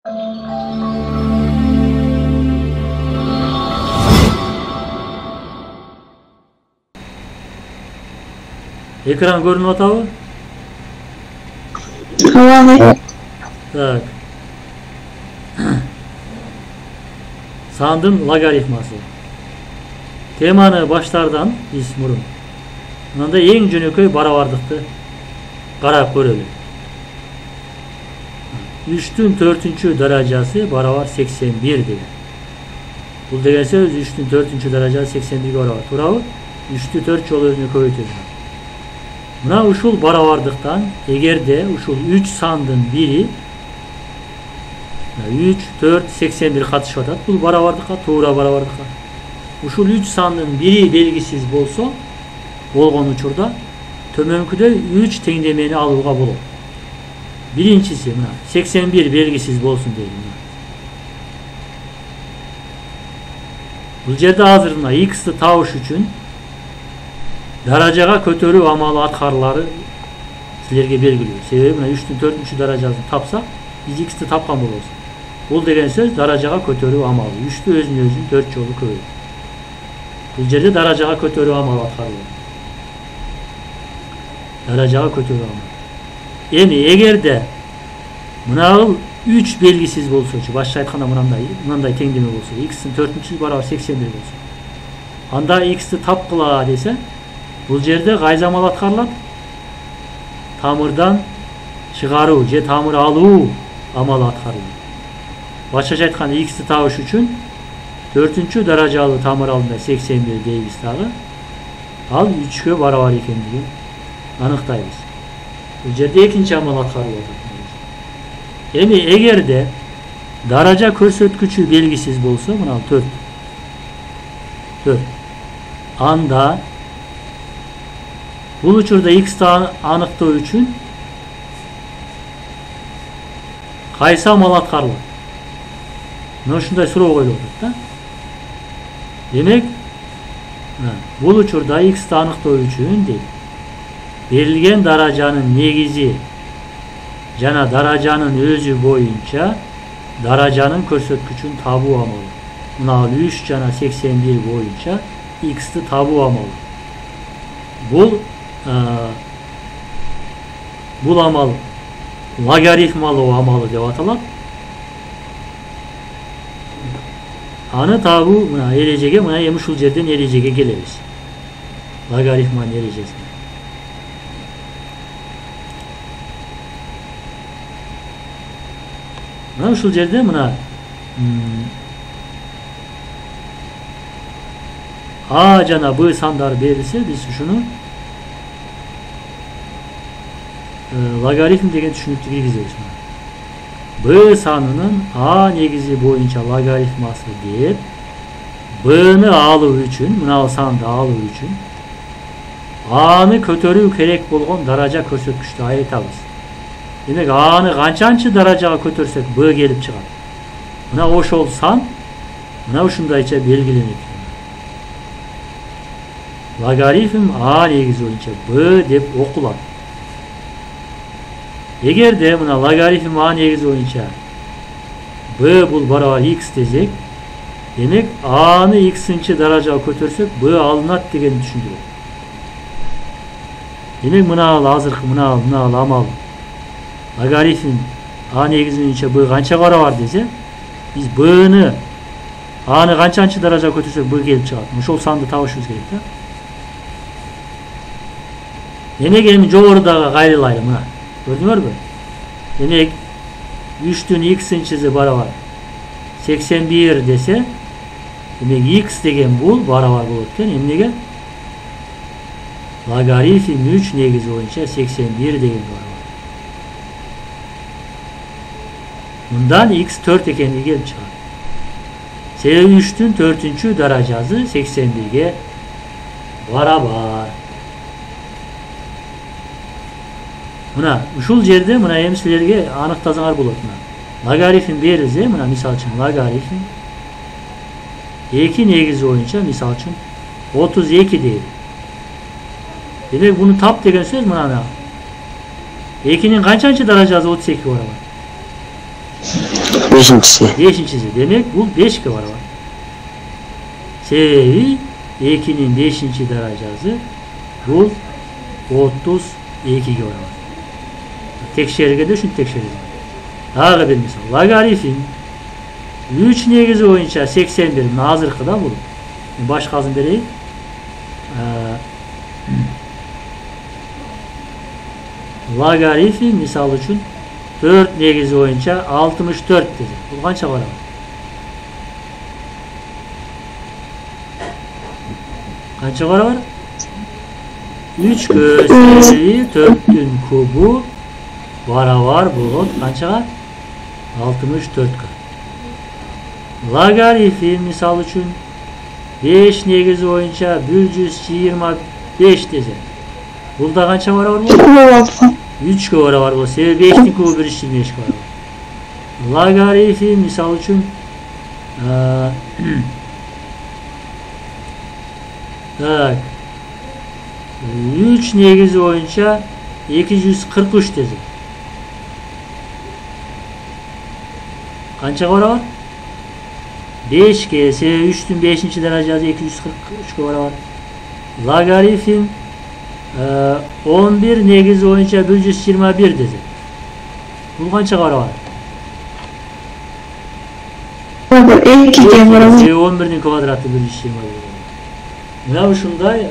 Ekran görünüp atabı? Tamam. Так. Sandın logaritması. Temany başlardan biz murun. Munda eң jönököy barabardыкты карап көрөлү. 3'tün 4-cü derecesi barabar 81 dedi. Bu деген söz 3'tün 4-cü derecesi 81 barabar. Turabı 3'tü 4 жолу өзүнө көбөйтөбүз. Muna uşul barabardыкtan egerde uşul 3 sandın biri 3, 4, 81 katışıp atat. Bu barabardыкka, tuğra barabardыкka. Uşul 3 sandın biri belgisiz bolsa, bolgon uçurda tömönküde 3 tengdemeni alууга bolot. Birincisi muna 81 belgisiz bolsun deydi. Bu jerde azыр muna x'ti табыш үчүн даражага көтөрүү амалы аткарылары силерге белгилүү. Себеби мына 3'tün 4-cü даражасын тапсак, биз x'ти тапкан болобуз. Бул деген сөз даражага көтөрүү амалы. 3'tü өзүн 4 жолу көбөйт. Бул жерде даражага көтөрүү амалы аткарылат. Даражага көтөрүү амалы. Эми эгерде мынагыл 3 белгисиз болсочу, башка айтканда мындай теңдеме болсо, x'тин 4-cü барабар 81 болсо. Анда x'ти тапкыла десе, бул жерде кайсы амал аткарылат? Тамырдан чыгаруу же тамыр алуу амалы аткарылат. Башкача айтканда x'ти табыш үчүн 4-cü даражалуу тамыр алдында 81 дейбиз дагы. Ал 3'кө барабар экендигин аныктайбыз. Бул жерде экинчи амал аткарылып атат. Эми эгерде даража көрсөткүчү белгисиз болсо, мына 4. Анда бул учурда x'ти аныктоо үчүн кайсы амал аткарылат? Мына ушундай суроо коюлуп атат да. Демек, бул учурда x'ти аныктоо үчүн дейт. Берилген даражанын негизи жана даражанын өзү боюнча даражанын көрсөткүчүн табуу амалы. Мына 3 жана 81 боюнча x'ти табуу амалы. Бул амал логарифмалуу амалы деп аталат. Аны табуу мына эрежеге, мына эми ушул жерден эрежеге келебиз. Логарифманын эрежесине. Мына ушул жерде мына А жана Б сандары берилсе, биз ушуну логарифм деген түшүнүктү киргизебиз. Б санынын А негизи боюнча логарифмасы деп, Б'ны алуу үчүн, мына санды алуу үчүн Аны көтөрүү керек болгон даража көрсөткүчтү айтабыз. Демек, Аны канчанчы даражага көтөрсөк Б келип чыгат. Мына ошол сан мына ушундайча белгиленет. Логарифм А негизи боюнча Б деп окулат. Эгерде мына логарифм А негизи боюнча Б бул барабар x десек, демек Аны x'инчи даражага көтөрсөк Б алынат деген түшүндүрөт. Демек, мына азыркы мына амал логарифм А негизи боюнча Б канча барабар десе, биз Б'ны Аны канчанчы даражага көтөрсөк Б келип чыгат. Ошол санды табышыбыз керек да. Демек, эми жогорудагы кайрылайлы мына. Көрдүңөрбү? Демек, 3'tün x'инчиси барабар 81 десе, демек x деген бул барабар болот экен. Эмнеге? Логарифм 3 негизи боюнча 81 деген барабар. Мындан x 4 экендиги келип чыгат. Себеби 3'tün 4-cü даражасы 81ге барабар. Мына ушул жерде мына эми силерге аныктасаңар болот. Логарифм берилсе, мына мисал үчүн логарифм 2 негизи боюнча мисал үчүн 32 дейт. Демек, буну тап деген сөз мына 2'nin канчанчы даражасы 32 барабар? Beşinchisi. Beşinchisi. Demek bu 5 ga baravar. Sebebi 2'nin 5. darajası bu 32 ga baravar. Tekşergede şunu tekşereceğiz. Daha bir misal. Logarifm 3 negizi boyunca 81 nazırkıda bulun. Başkasını vereyim. Logarifm misal için 4 negizi boyunca 64 dedi. Bu kança var? 3 gösteri 4'ün kubu baravar bulun. Kança? 64 ga. Logarifm misal için 5 negizi boyunca 125 dese. Burada kança baravar bulun? 3 ga baravar bu. Sebebi 5'nin kubu 125 ga baravar. Logarifm misal için 3 negizi boyunca 243 dedi. Kança baravar? 5 ga sebebi 3'ün 5. darajası 243 ga baravar. Logarifm 11 negizi boyunca 121 dedi. Bu kança baravar? 2 ga baravar. 11'nin kvadratı 121. Mına şunday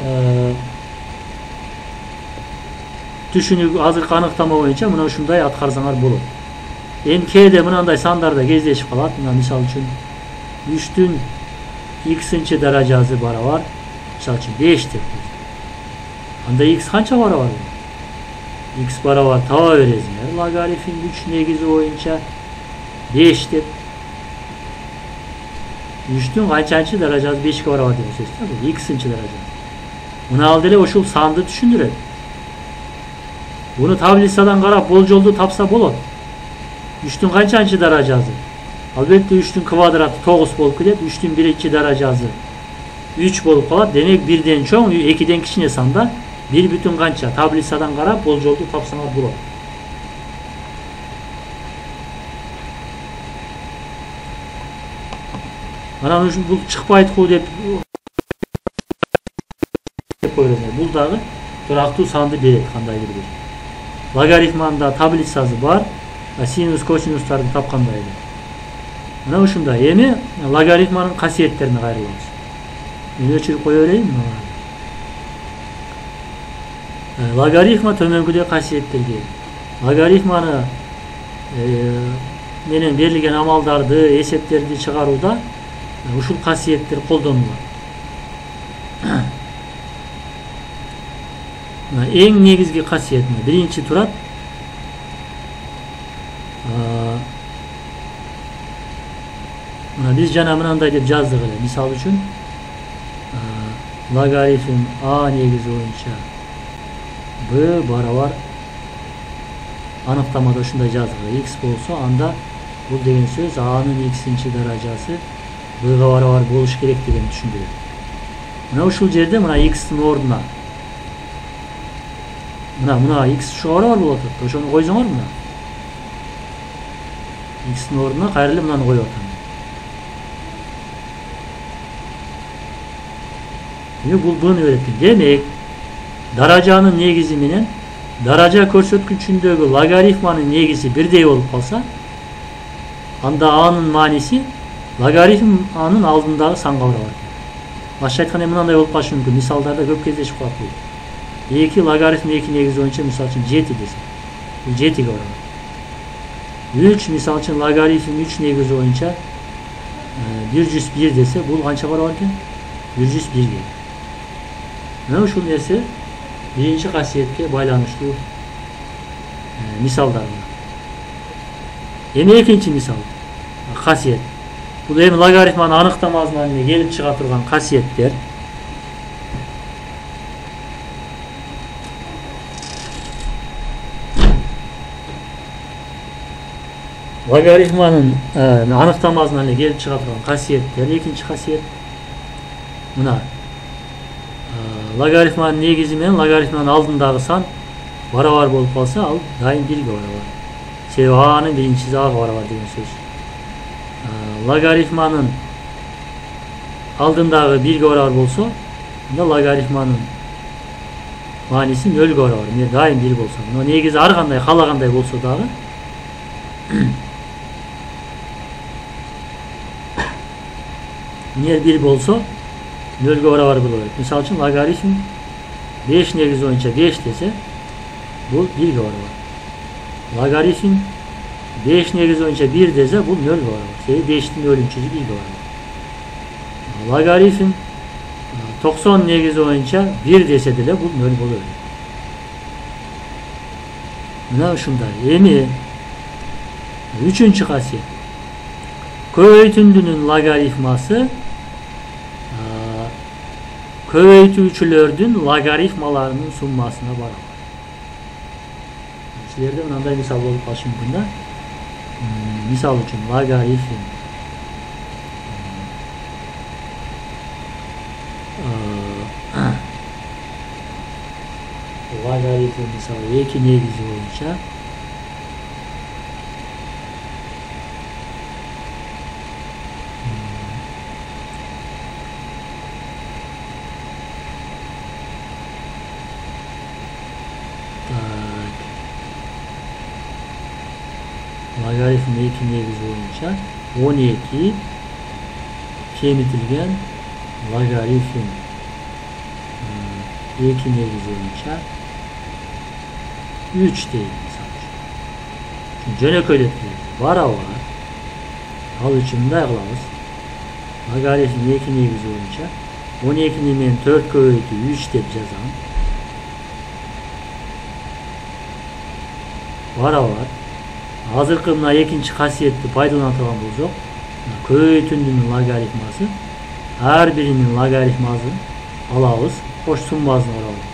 düşünük azır kanıktama boyunca mına şunday atkarsaňar bolar. Endi mınандай sandarda gezdeşip kalat. Mına misal üçün 3'tün x'inci darajası baravar. Misal üçün 5 dep. Anda x kança baravar? X baravar tava verezler. Logarifm 3 negizi boyunca 5 dep. 3'tün kaçançı darajası 5 ga baravar dep söz. X'inci darajası. Mına aldı ele oşul sandı düşündüredi. Bunu tablisadan qarab boljoldu tapsa bolot. 3'tün kaçançı darajası? Albatta 3'tün kvadratı 9 bolup ketет. 3'tün 1. darajası 3 bolup kalat. Demek 1'den çoň 2'den kiçine sanda 1 bütün kança. Tablisadan qarab boljoldu tapsaňar bolot. Mana bu çıkpaydı ku dep koyulur. Bul dagı duraktуу sandı berет kandaydır bir. Logaritmanda tablisası var. Sinus kosinustарды tapkandaydı. Mana uşunda emi logaritmanın kasiyetlerini gayrılabız. Men öçürüp koya bereyim. Logaritma tömönküde kasiyetlerge. Logaritmanı menen berilgen amaldardı, eseplerdi çıgaruda uşul kasiyetler koldanılır. Eң негизги касиетine birinci turat biz jana mынандай dep жаздыk эле. Misal üçün logaritm a negizi boyunca b baravar anıktamada şunday жаздыk. X bolsa anda bul degen söz a'nın x'inci darajası b'ga baravar boluş керек деген düşündürüyor. Mına uşul jerde mına x'in orduna Mına x şu baravar bolat. Oşonu koysaňar mına. X'in orduna gayrılı mınany koyup atam. Bul bunu öğrettim. Demek darajanın negizi menen daraja körсөткүчүндөгү logaritmanın negizi birдей bolup kalsa anda a'nın manisi logaritm a'nın aldındağı sanга baravar. Başka aytkanda mынандай bolup kalaшы мүмкүн. Misallarda көп кездешип калат bu. 2 logaritm 2 negizi boyunca misal üçün 7 dese. Bu 7 ga baravar. 3 misal üçün logaritm 3 negizi boyunca 101 dese bu kança baravar eken? 101 ga. Mana uşul nerse birinci kasiyetke baylanışlı misallar. Emi ekinci misal kasiyet. Bu emi logaritmanın anıktamazdan gelip çıga turgan kasiyetler. Logaritmanın anıktamazdan gelip çıga turgan kasiyetler. Ekinci kasiyet mına logaritmanın negizi menen logaritmanın aldındağı san baravar bolup kalsa al daim 1 ga baravar. A'nın birincisi A var degan söz. Logaritmanın aldığındağı 1 orar bolsa, bunda logaritmanın manisi 0 orar. Ne daim 1 bolsa. Buna negizi har qanday xalagандай bolsa dagı Eğer 1 bolsa 0 orar bolur. Misal üçün logaritm 5 negiz boyunca 5 dese bu 1 orar. Logaritm 5 negiz boyunca 1 dese bu 0 orar. 5'tin ölümçüsü 1 orar. Logaritm 90 negiz boyunca 1 dese de bu 0 bolur. Buna şunday. Emi 3. kasiyet. Köbeytündünün logaritması köbeytүүчүлөрдүн logaritmalarının summasına barabar. Sizlerde mынандай misal bolup калышы мүмкүн да. Misal üçün logaritm logaritm misal 2 negizi boyunca logaritm 2 negiz boyunca 12 kemitilgen logaritm 2 negiz boyunca 3 değil misal. Çünkü jönököydöp bara var. Al üçün mындай kılabız. Logaritm 2 negiz boyunca 12'ni men 4 köbeytүү 3 dep жазам. Bara var. Hazırkı mına ikinci kasiyetli paydalanan turgan bolsok, köbeytүүнүн logaritması her birinin logaritmasını alabız, koş summazını alabız.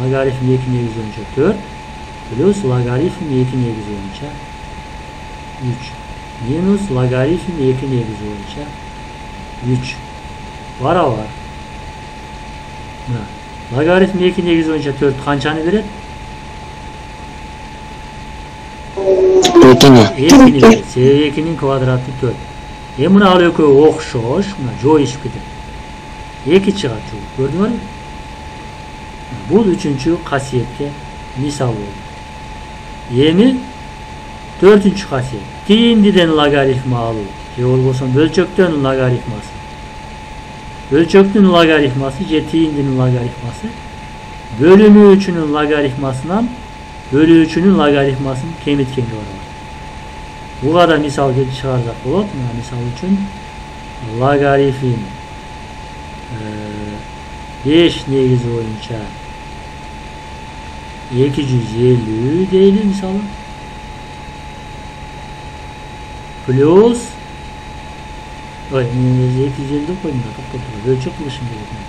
Logaritm 2 negiz boyunca 4 plus logaritm 2 negiz boyunca 3 minus logaritm 2 negiz boyunca 3 bara var. Logaritm 2 negiz boyunca 4 kançany berет? Ekini berет. 2'nin kvadratı 4. Mına al ekөө okşoş, mına joyuşup ketет. 2 çıgat joy. Gördüңөр mü? Bu 3. kasiyetke misal oldu. Emi 4. kasiyet. Tiyindiden logaritma alуу. Je bolboso bölçöktön logaritması. Bölçöktün logaritması je tiyindinin logaritması. Bölünүүчүнүн logaritmasından bölүүчүнүn logaritmasını kemitkenге barabar. Buga da misal kelip çıkarsak bolot. Misal üçün logaritm 5 negiz boyunca 250 deyli misalı plus 250 de koyun da bölçök kılışım gerekiyor.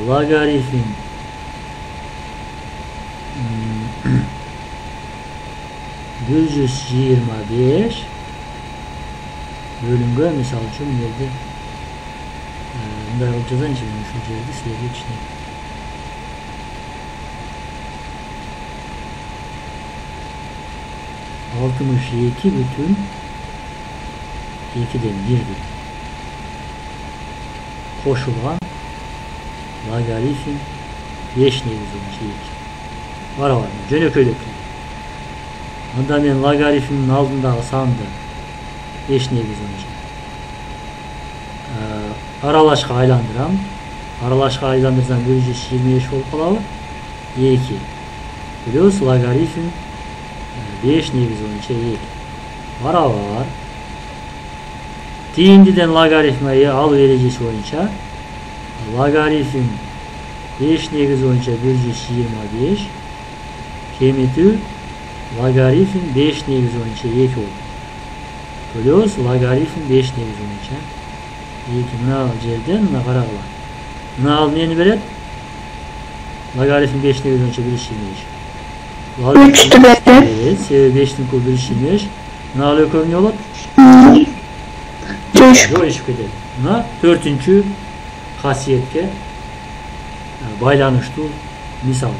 Logaritm 125 bölümge misal üçün yerde bunday olacağızdan için şu yerde sizlerle düşünelim. Altmış iki bütün 2'den 1 koşulgan logaritm 5 negiz boyunca 2 var jönököydöp. Onda men logaritmin aldındağı sandı 5 negiz boyunca aralaşka aylandıram. Aralaşka aylandırsam 125 bolup kalabı. 2 plus logaritm 5 negiz boyunca 2 var. Tiyindiden logaritmayı al vericisi boyunca logaritm 5 negiz boyunca 125 kemitүү logaritm 5 negiz boyunca 2 oldu. Plus logaritm 5 negiz boyunca 2 mına жерден mına karagılar. Mına al neni beret? Logaritm 5 negiz boyunca 125. 3'tü beret. Evet, 5'tin kul 125. Mına al ökörün yolot? Joyuşup ketedi. Mına 4. kasiyetke байланыштуу мисал.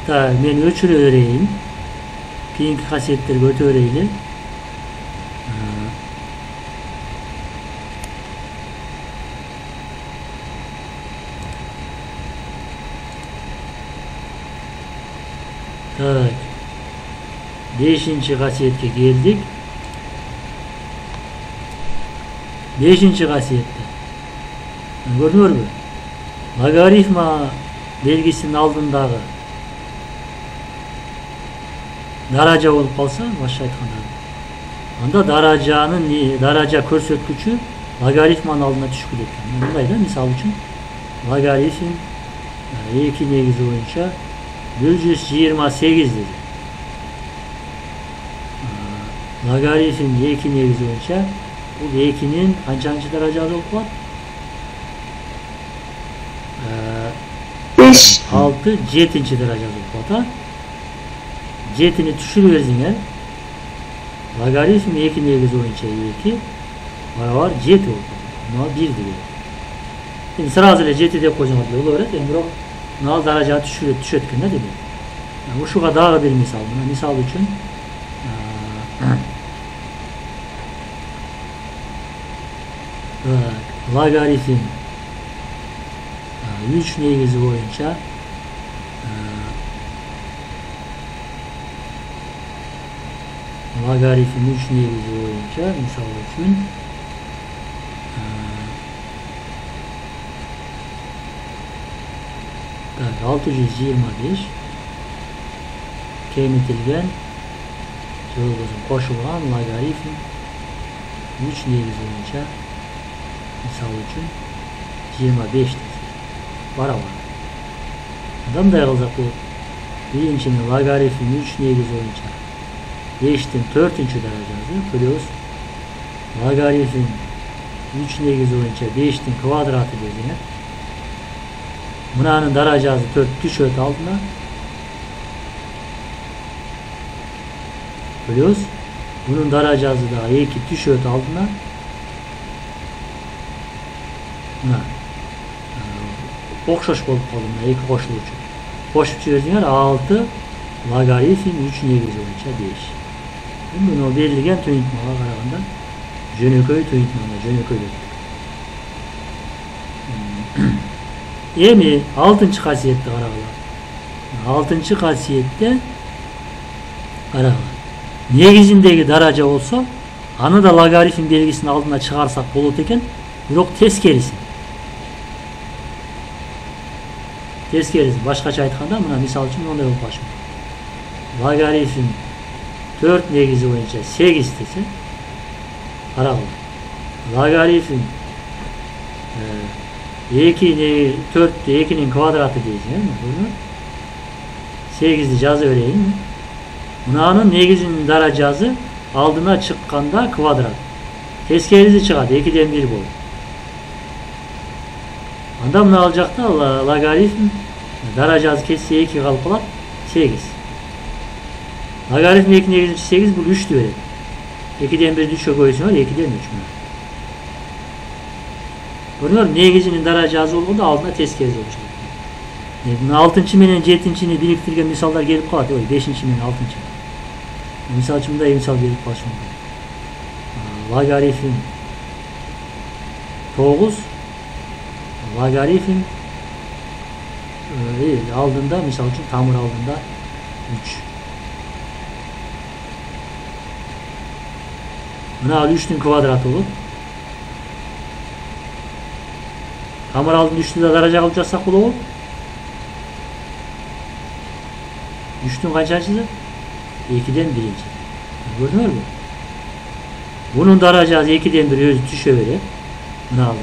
Ta men өчүрө берейин. Keyingi kasiyetlerge öte öreyle. Tak. 5. kasiyetke geldik. 5. kasiyette. Gördünüz mü? Logaritma belgisinin aldığındağı daraja olup kalsa başta aytқанда анда daraja көрсөткүчү logaritmanın алдына түшүп кетет экен. Мындай да, мисал үчүн logaritm 2 негизи боюнча 128 dedi. Logaritm 2 негизи боюнча бул 2'nin канчанчы даражасы болуп калат? 5. 6 7. darajası болуп калат. 7'ni түшүрүп берсеңер, logaritm 2 негизи боюнча 2 барабар 7 болуп калат. Мына 1 деген. Эми сразу эле 7 деп койсоңор деле боло берет. Эми бирок мына даража түшөт экен да демек. Ушуга дагы бир мисал. Мына мисал үчүн logaritm 3 негизи боюнча logaritm 3 негизи боюнча мисал үчүн так 625 кемитилген жолгозун кошулган logaritm 3 негизи боюнча мисал үчүн 25 барабар. Кандай кылсак бул биринчинин logaritm 3 негизи боюнча 5'tin 4. darajası bölüyoruz. Logaritm 3 негизи боюнча 5'tin kvadratı dediğine. Bunun darajası 4 düşöt altına. Bölüyoruz. Bunun darajası da 2 düşöt altına. Buna. Okşoş bolup kaldı. 2 koşulurcu. Koşup çözünger 6 logaritm 3 негизи боюнча 5. Bunu berilgen tüyüntmağa karaganda jönököy tüyüntmağına jönököy dedik. Emi 6. kasiyette karagılar. 6. kasiyette karagılar. Negizindeki daraja olsa anı da logaritm belgisinin aldığına çıkarsak bolot eken, bирок teskerisi. Teskerisi. Başkaça aytkanda mına misal üçün onday olup başım. Logaritm 4 негизи боюнча 8 десе карагыла. Logaritm 2 4 2'nin kvadratı diyeceğim. 8'i жаза vereyim. Bunun negizinin darajası aldına çıkkanda kvadrat. Teskerisi çıkadı. 2'den 1 boldu. Anda bunu alacak da logaritm darajası kesse 2 kalıp kalat 8. Logaritm 2 negizin 8 bu 3 verir. 2'den 1 düşe koyuyorsun var 2'den 3 mü? Bunlar negizinin darajası olduğunda altına teskerisi olacak. Bunun 6. menen 7'ni biriktirgen misallar gelip kalat. 5. menen 6. Misal için bunda misal gelip kalat. Logaritm 9 logaritm aldığında misal için tamır aldığında 3. Buna 3'ün kvadratı olur. Tamır aldığında 3'ünü de daraja alacaksak bu olur. 3'ün kaçıncısı? 2'den 1. Gördünüz mü? Bunun darajası 2'den 1 özü düşe verir. Buna aldı.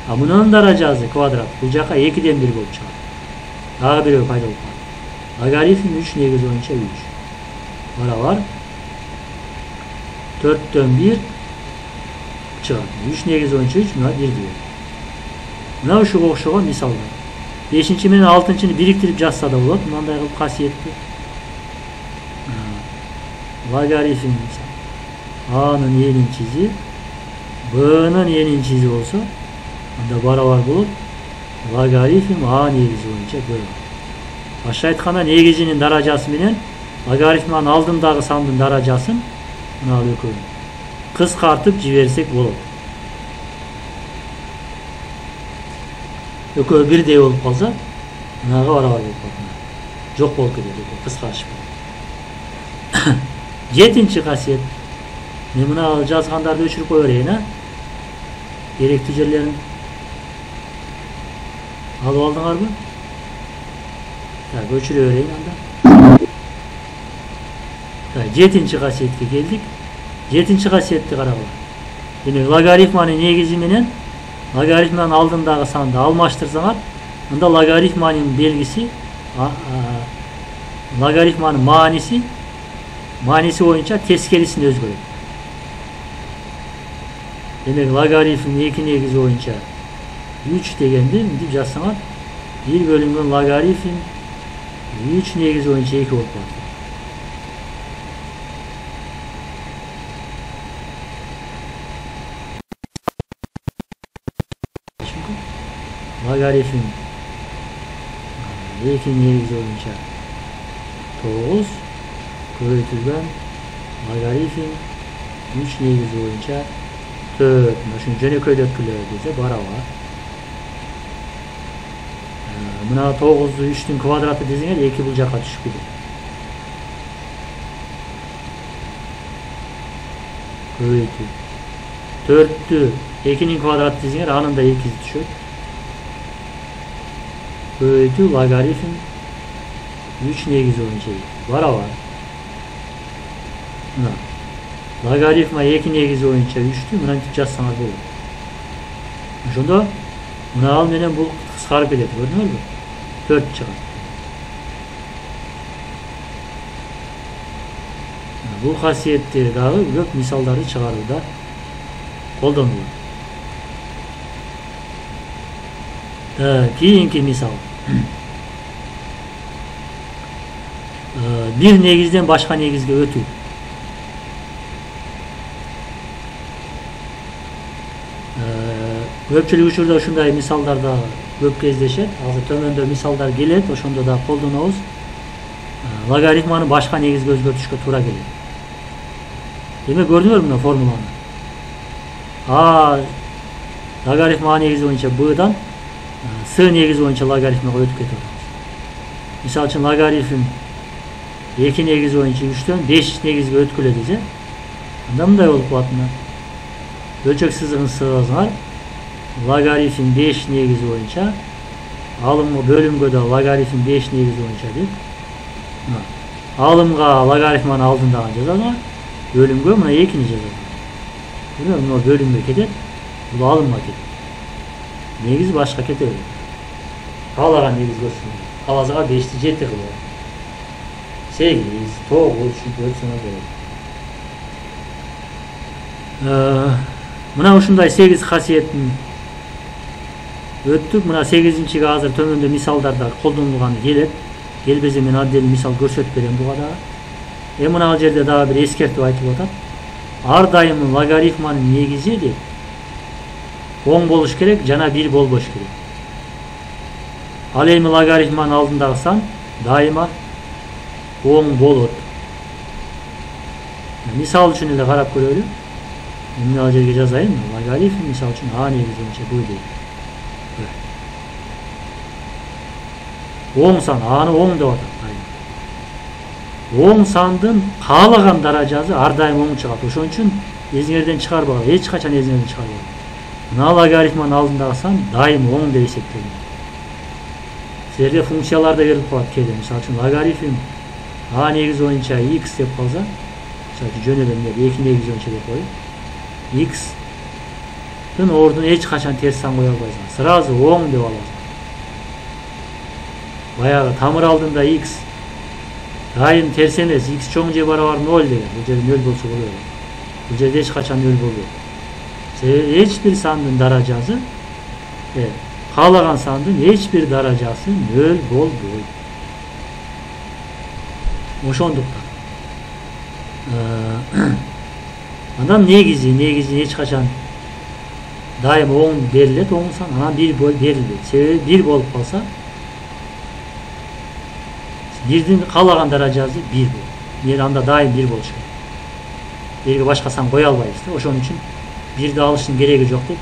Bunun darajası kvadrat. Bu caka 2'den 1 bolup çıkar. Daha bir payda olup kalır. Logaritm 3 negizi boyunca 3. Bana var. 4'ten 1 çıkar. 3 negizi boyunca 3 buna 1 diyor. Buna şu okşuğa misal var. 5. menen 6'ını biriktirip жазsa da olur. Bundan da yapıp kasiyetli. Logaritm misal. A'nın 7'cizi B'nın eninchisi olsa anda barabar bulup logaritm A negizi boyunca B. Başta aytkanda negizinin darajası menen logaritmanın aldındagı sandын darajaсын mына экөөнү кыскартып жиберсек болот. Экөө бирдей болуп калса, мынага барабар болуп калат. Жок болуп кетет, кыскарышып. Жетинчи касиет. Мен мына жазгандарды өчүрүп кое берейин, а? Керектүү жерлерин алып алдыңарбы? Так, өчүрө берейин анда. Так, жетинчи касиетке келдик. Жетинчи касиетти карагыла. Демек, логарифманын негизи менен логарифманын алдындагы санды алмаштырсаңар, анда логарифманын белгиси, логарифманын мааниси боюнча тескерисин өзгөрөт. Демек, логарифм 2 негизи боюнча 3 дегенди мынтип жазсаңар, 1 бөлүнгөн логарифм 3 негизи боюнча 2 болуп калат. Logaritm 2 negizi boyunca 9 көбөйтүлгөн logaritm 3 negizi boyunca 4. Şunu жөнөкөйдөткүлө десе барабар. Мына 9'ду 3'түн квадраты десеңер 2 бул жакка түшүп кетет. Көбөйтүү. 4'тү 2'nin kvadraты десеңер анын да 2 түшөт. Көбөйтүү logaritm 3 негизи боюнча барабар. Мына logaritma 2 негизи боюнча 3'тү мынтип жазсаңар болот. Ошондо мына ал менен бул кыскарып кетет, көрдүңөрбү? 4 чыгат. Бул касиетти дагы көп мисалдарды чыгарууда колдонулат. Keyinki misal. Bir negizden başka negizge ötүү. Көпчүлүк учурда ушундай мисалдарда көп кездешет. Азыр төмөндө мисалдар келет, ошондо да колдонобуз. Логарифманы башка негизге өзгөртүшкө туура келет. Демек көрдүңөрбү мына формуланы? Логарифм А негизи боюнча Б'дан С негизи боюнча логарифмага өтүп кетет. Мисалы үчүн логарифм 2 негизи боюнча 3'төн 5 негизге өткүлө десе, анда мындай болуп калат мына. Өлчөк сызыгын сызсаңар, logaritm 5 негизи боюнча алымга бөлүмгө да logaritm 5 негизи боюнча деп. Алымга логарифманы алдындагы жазалар, бөлүмгө мына 2-ни жазалар. Мына бөлүмгө кетет, бул алымга кетет. Негиз башка кете берет. Каалаган негиз көрсүн. Кааласага 5'ти 7 кылып. 8, 9 ушинтип өтсөңөр болот. Мына ушундай 8 касиеттин өттүк. Мына 8-чиге азыр төмөндө мисалдарда колдонулганы келет. Келбесе мен отдельный мисал көрсөтүп берем буга дагы. Мына ал жерде дагы бир эскертип айтып атат. Ар дайым логарифманын негизи деп оң болуш керек, жана 1 болбош керек. Ал эми логарифманын алдындагы сан дайыма оң болот. Мисал үчүн эле карап көрөлү. Мен ал жерге жазайын. Логарифм мисал үчүн А негизи боюнча Б дейт. Оң сан, аны оң деп атат. Оң сандын каалаган даражасы ар дайым оң чыгат. Ошон үчүн эзиңерден чыгарбагыла, эч качан эзиңерден чыгарбагыла. Мына логарифманын алдындагы сан дайым оң деп эсептелген. Силерге функцияларда берилип калат кээде. Мисалы үчүн логарифм А негизи боюнча x деп калса, мисалы үчүн жөн эле 2 негизи боюнча деп коюп, x-тын ордуна эч качан терс сан кое албайсың. Сразу оң деп аласың. Баягы тамыр алдында x дайым терс эмес, x чоң же барабар 0 деген. Бул жерде 0 болсо болот. Бул жерде эч качан 0 болбойт. Эч бир сандын даражасы, каалаган сандын эч бир даражасы 0 болбойт. Ошондуктан андан негизи эч качан Daim oң берилет, oң сан анан 1 берилбейт. Себеби 1 болуп калса, 1'din каалаган даражасы 1 болот. Анда daim 1 болуш керек. 1ге башка сан кое албайбыз да. Ошон үчүн 1'ди алыштын кереги жок деп,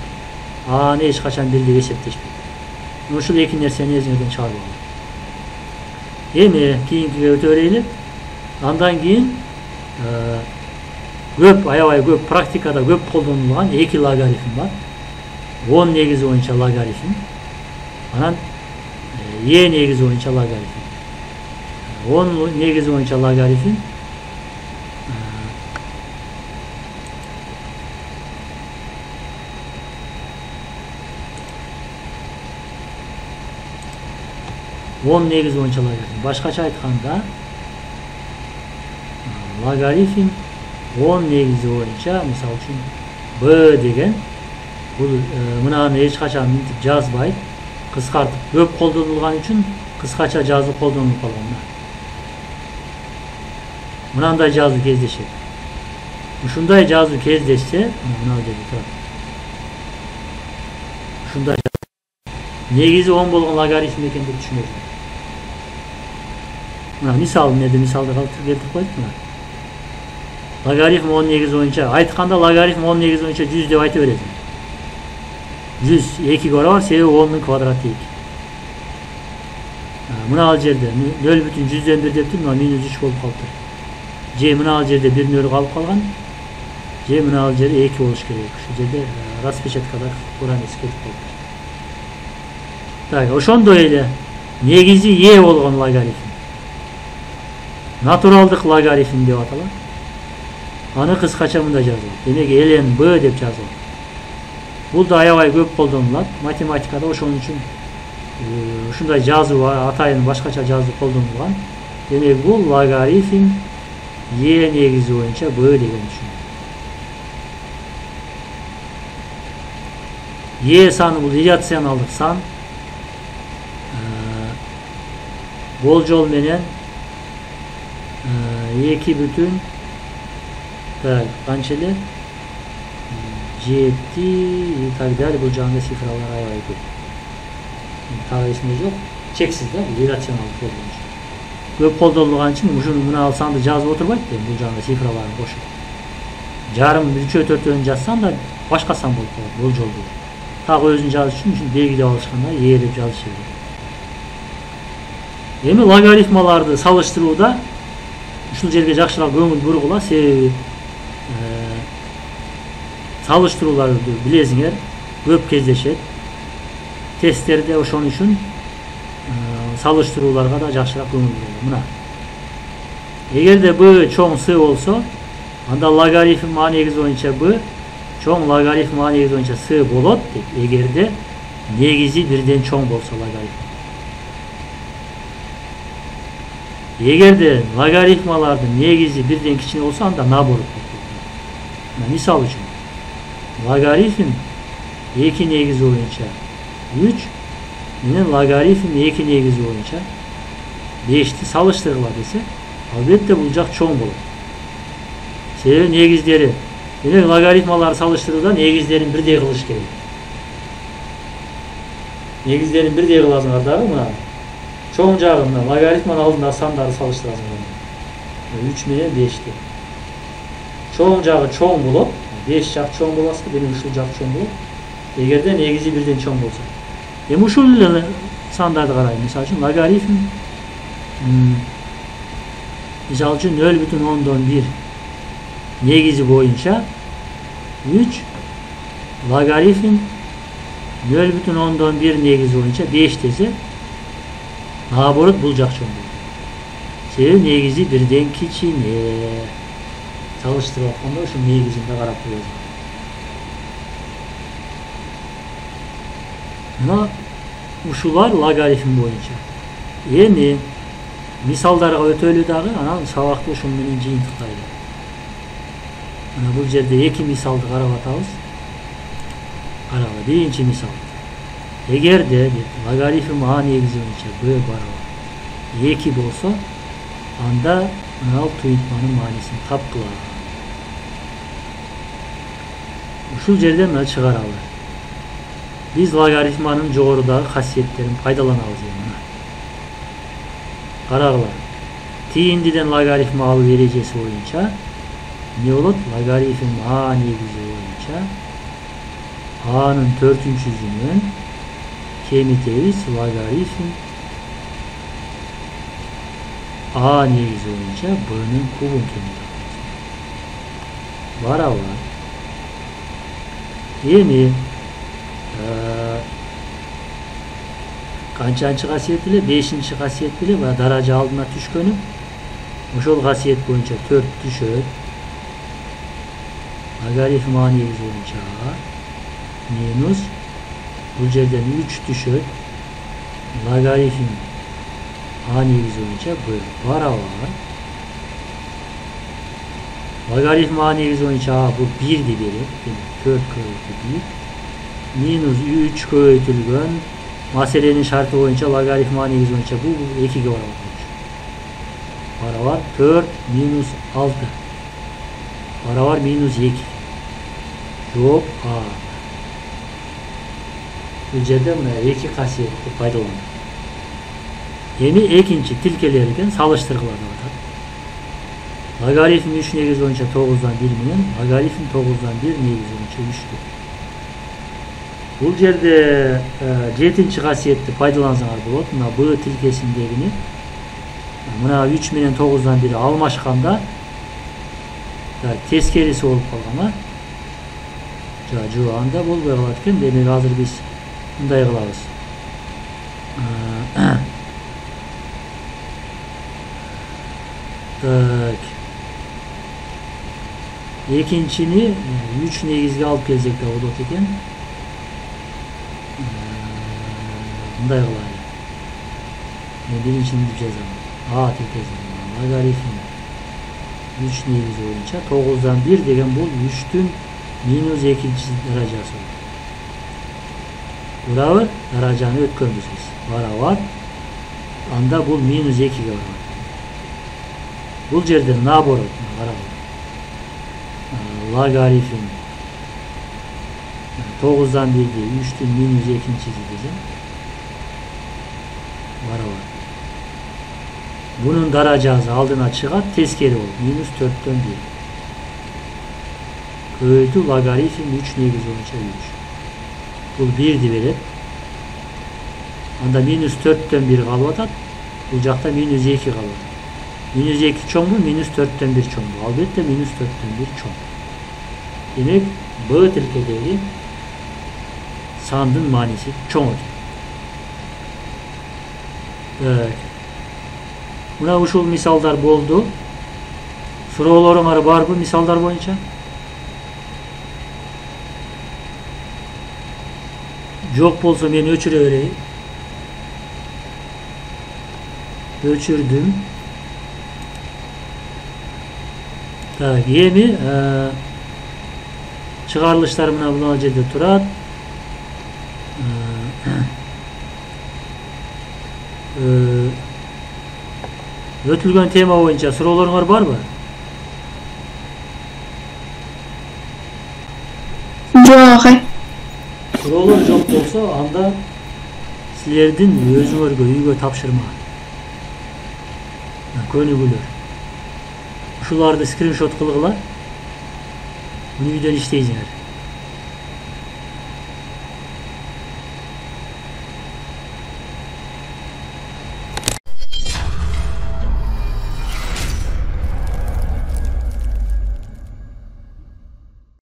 аны эч качан 1 деп эсептешпейт. Ушул эки нерсени өзүңөрдөн чыгарып алыңыз. Эми кийинкиге өтө берели. Андан кийин көп, аябай көп практикада көп колдонулган эки логарифм бар. 10 негизи боюнча логарифм. Анан e негизи боюнча логарифм. 10 негизи боюнча логарифм. Он негизи боюнча логарифм. Башкача айтканда, логарифм 10 негизи боюнча, мисалы үчүн b деген бул мынаны эч качан мынтип жазбайт, кыскартып көп колдонулган үчүн кыскача жазуу колдонулуп калган. Мынандай жазуу кездешет. Ушундай жазуу кездешсе, мына жерде турат. Ушундай негизи 10 болгон логарифм экен деп түшүнөсүң. Мына мисал мисалды келтирип койдук мына. Логарифм 10 негизи боюнча айтканда логарифм 10 негизи боюнча 100 деп айта бересиң. 100 2 барабар, себеби 10'ның квадраты 2. Мына ал жерде 0,100'ден 1 дептир, мына -3 болуп калыптыр. Же мына ал жерде 1 нөл калып калган. Же мына ал жерде 2 болуш керек. Ушул жерде распечаткада туура эмес кетип калыптыр. Так, ошондой эле негизи e болгон логарифм. Натуралдык логарифм деп аталат. Аны кыскача мындай жазылат. Демек ln b деп жазылат. Бул да аябай көп колдонулат математикада, ошон үчүн ушундай жазуу атайын башкача жазуу колдонулган. Демек бул логарифм e негизи боюнча b деген түшүнүк. E саны бул иррационалдык сан. Болжол менен 2 бүтүн канча эле 7 и так далее. Бул жагында цифралар аябай көп. Тагы эсимде жок. Чексиз да, бул иррационалдык колдонуш. Көп колдонулган үчүн ушуну мына санды жазып отурбайт да, бул жагында цифраларын кошуп. Жарым 3/4 жазсам да башка сан болуп калат, болжолду. Тагы өзүн жазыш үчүн белгилеп алышканда e деп жазыш керек. Эми логарифмаларды салыштырууда ушул жерге жакшыраак көңүл бургула, себеби салыштырууларды билесиңер, көп кездешет. Тесттерде ошон үчүн салыштырууларга да жакшыраак көңүл бургула. Мына. Эгерде b чоң s болсо, анда логарифм a негизи боюнча b чоң логарифм a негизи боюнча s болот дейт. Эгерде негизи 1ден чоң болсо логарифм. Эгерде логарифмалардын негизи 1ден кичине болсо, анда наоборот болот. Мисал үчүн, логарифм 2 негизи боюнча 3 менен логарифм 2 негизи боюнча 5'ти салыштыргыла десе, албетте бул жак чоң болот. Себеби негиздери, демек логарифмаларды салыштырууда негиздерин бирдей кылыш керек. Негиздерин бирдей кыласыңар дагы, мына чоң жагы мына логарифманын алдында сандарды салыштырасыңар. 3 менен 5'ти. Чоң жагы чоң болот, 5 жак чоң болса, демек ушул жак чоң болот. Эгерде негизи 1ден чоң болсо. Эми ушул эле сандарды карайбыз. Мисалы үчүн логарифм мисалы үчүн 0,1 негизи боюнча 3 логарифм 0,1 негизи боюнча 5 десе, наоборот бул жак чоң болот. Себеби негизи 1ден кичине. Салыштырып атканда ошо негизинде карап коебуз. Мына ушулар логарифм боюнча. Эми мисалдарга өтөлү дагы, анан сабакты ошол менен жыйынтыктайлы. Мына бул жерде 2 мисалды карап атабыз. Карагыла, биринчи мисал. Эгерде логарифм a негизи боюнча b барабар 2 болсо, анда мына туйутманын маанисин тапкыла. Ушул жерден мына чыгаралы. Biz logaritmanın joğrudagı hasiyetlerini faydalanabız yani. Karagılar. Tiyindiden logaritma alı derecesi boyunca ne olur? Logaritm a negizi boyunca a'nın törtünçüzünün kemitemiz logaritm a negizi boyunca b'nin kubun kemiti. Var var. Yeni kanchanchi hasiyet ile 5-chi hasiyet ile va daraja aldına tushgani oşol hasiyet boyunca 4 düşöt. Logaritm a negizi boyunca minus bu yerden 3 düşöt. Logaritm a negizi boyunca b var var. Logaritm a negizi boyunca a bu 1 deberi. 4 köyti 1 minus 3 köytülgön maselenin şartı boyunca logaritm a negizi boyunca bu 2'ge var var 4 minus 6 var minus 2 yok a bu жерде мына 2 kasiyetli faydalanır. Yeni ikinci tilkelerden salıştırgılarda var. Logaritm 3 negizi boyunca 9'dan 1 менен logaritm 9'dan 1 negizi boyunca 3'tür. Бұл жерде 7-чи касиетти пайдалансаңар болот. Мына б тилкесиндегини мына 3 менен 9'dan 1 алмашканда тескериси болуп калган. Жок, анда болбой калат экен. Демек азыр биз мындай кылабыз. Так. Экинчини 3 негизге алып келсек да болот экен. Мындай кылайлы. Мен биринчини деп жазам. А тилкесин. Логарифм 3 негизи боюнча 9'dan 1 деген бул 3'түн минус 2-чи даражасы. Бурабы даражаны өткөнбүз биз. Бар. Анда бул минус 2'ге барат. Бул жерде наоборот, карагыла. Logaritm 9'dan 1'de 3'tün minus 2'nçisi diyeceğim. Var. Bunun daracası aldığına çıkar teskeri olur. Minus 4'ten 1. Köytü logaritm 3 negizi boyunca 3. Bu 1'di verip. Anda minus 4'ten 1 kalıp atat. Bu jakta minus 2 kalıp atat. Minus 2 çoğun bu, minus 4'ten 1 çoğun bu. Albatta minus 4'ten 1 çoğun. Demek B tilkedeki sandın manisi çoğun. Evet. Buna uşul misallar boldu. Sorularыңар бар bu misallar boyunca? Жоқ болса мен өчүрө берейин. Өчүрдүм. Так, эми чыгарылыштар мына бул жерде турат. Өтүлгөн тема боюнча суроолоруңар барбы? Жок. Суроолор жок болсо, анда силердин өзүңөргө үйгө тапшырма. Көнүгүүлөр. Ушуларды скриншот кылгыла. Буну үйдөн иштейсиңер.